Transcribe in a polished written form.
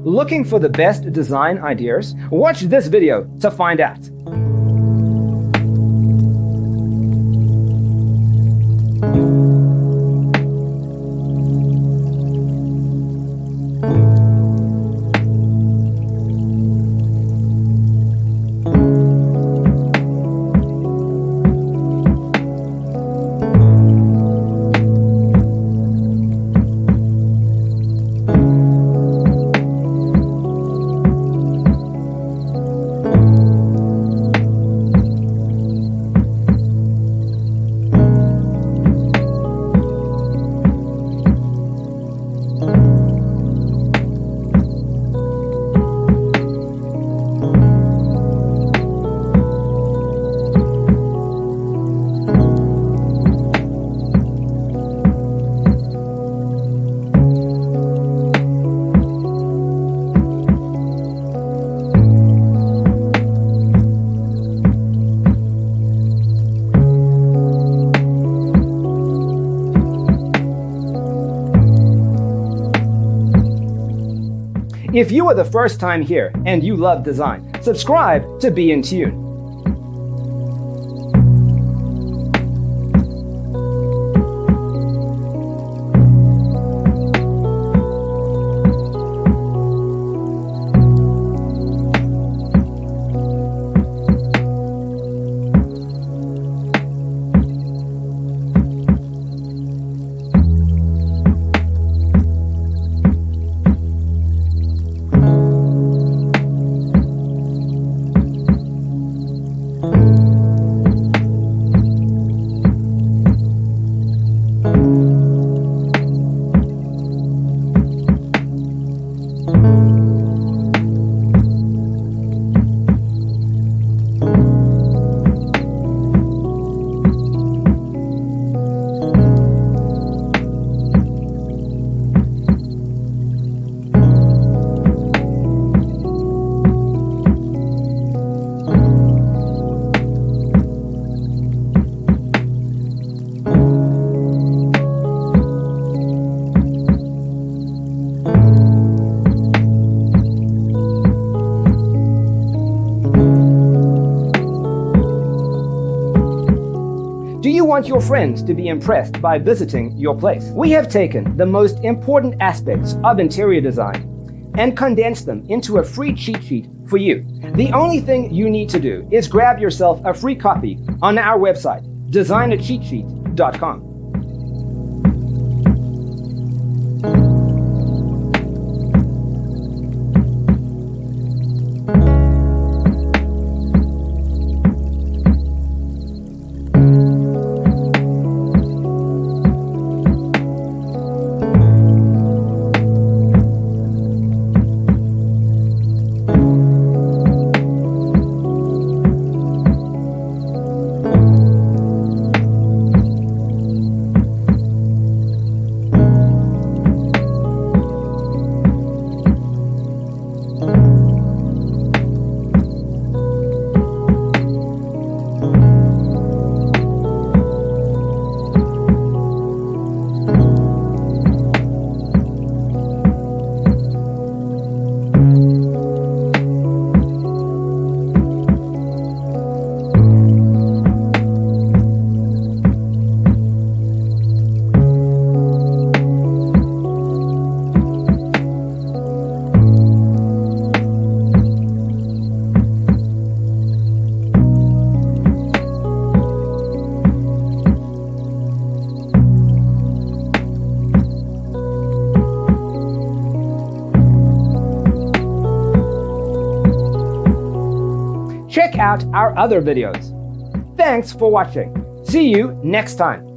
Looking for the best design ideas? Watch this video to find out. If you are the first time here and you love design, subscribe to be in tune. Do you want your friends to be impressed by visiting your place? We have taken the most important aspects of interior design and condensed them into a free cheat sheet for you. The only thing you need to do is grab yourself a free copy on our website, designacheatsheet.com. Check out our other videos. Thanks for watching. See you next time.